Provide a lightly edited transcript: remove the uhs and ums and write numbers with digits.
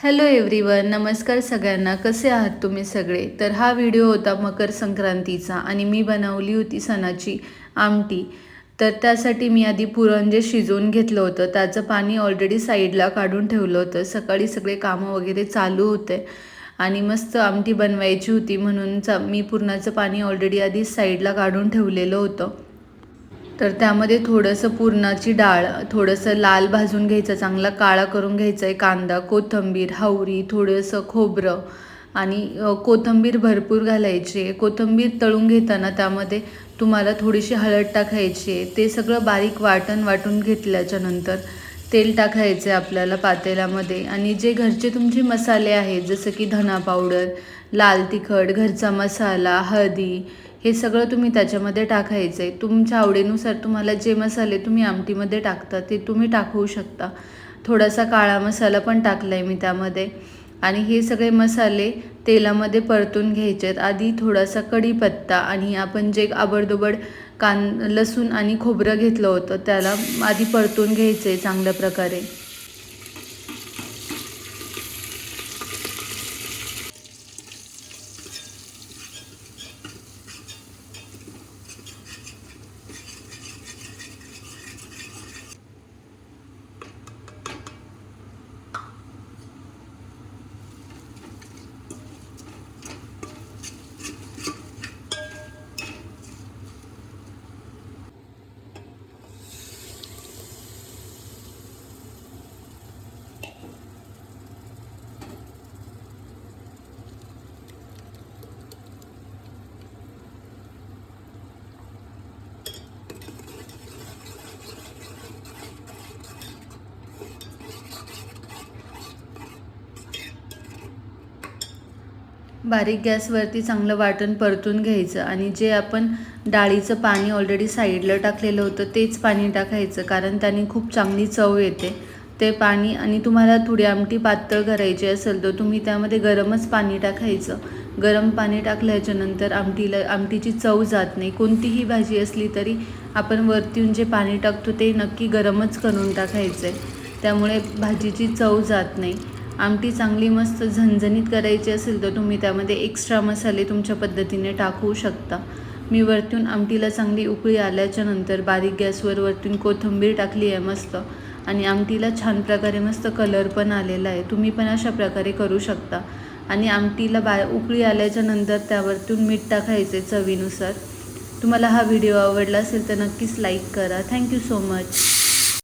Hello everyone, नमस्कार सगळ्यांना. कसे आहात तुम्ही सगळे? तर हा व्हिडिओ होता मकर संक्रांतीचा आणि मी बनवली होती सणाची आमटी. तर त्यासाठी मी आधी पुरण जे शिजवून घेतलं होतं त्याचं पाणी ऑलरेडी साईडला काढून ठेवलं होतं. सकाळी सगळे कामं वगैरे चालू होते आणि मस्त आमटी बनवायची होती म्हणून मी पुरणाचं पाणी ऑलरेडी आधी साईडला काढून ठेवलेलं होतं. तर त्यामध्ये थोडंसं पुरणाची डाळ, थोडंसं लाल भाजून घ्यायचं, चांगला काळा करून घ्यायचा आहे, कांदा, कोथिंबीर, हावरी, थोडंसं खोबरं आणि कोथिंबीर भरपूर घालायची आहे. कोथिंबीर तळून घेताना त्यामध्ये तुम्हाला थोडीशी हळद टाकायची आहे. ते सगळं बारीक वाटून घेतल्याच्यानंतर तेल टाकायचे आपल्याला पातेल्यामध्ये आणि जे घरचे तुमचे मसाले आहेत जसं की धना पावडर, लाल तिखट, घरचा मसाला, हळदी, हे सगळं तुम्ही त्याच्यामध्ये टाकायचं आहे. तुमच्या आवडीनुसार तुम्हाला जे मसाले तुम्ही आमटीमध्ये टाकता ते तुम्ही टाकू शकता. थोडासा काळा मसाला पण टाकला आहे मी त्यामध्ये आणि हे सगळे मसाले तेलामध्ये परतून घ्यायचे आहेत. आधी थोडासा कढीपत्ता आणि आपण जे आबडधोबड लसूण आणि खोबरं घेतलं होतं त्याला आधी परतून घ्यायचं आहे चांगल्या प्रकारे. बारीक गॅसवरती चांगलं वाटण परतून घ्यायचं आणि जे आपण डाळीचं पाणी ऑलरेडी साईडला टाकलेलं होतं तेच पाणी टाकायचं, कारण त्याने खूप चांगली चव येते ते पाणी. आणि तुम्हाला थोडी आमटी पातळ करायची असेल तर तुम्ही त्यामध्ये गरमच पाणी टाकायचं. गरम पाणी टाकल्याच्यानंतर आमटीची चव जात नाही. कोणतीही भाजी असली तरी आपण वरतून जे पाणी टाकतो ते नक्की गरमच करून टाकायचं आहे, त्यामुळे भाजीची चव जात नाही. आमटी चांगली मस्त झणझणीत करायची असेल तर तुम्ही त्यामध्ये एक्स्ट्रा मसाले तुमच्या पद्धतीने टाकू शकता. मी वरतून आमटीला चांगली उकळी आल्याच्यानंतर बारीक गॅसवर वरतून कोथिंबीर टाकली आहे मस्त आणि आमटीला छान प्रकारे मस्त कलर पण आलेला आहे. तुम्ही पण अशा प्रकारे करू शकता. आणि आमटीला उकळी आल्याच्यानंतर त्यावरतून मीठ टाकायचे चवीनुसार. तुम्हाला हा व्हिडिओ आवडला असेल तर नक्कीच लाईक करा. Thank you so much.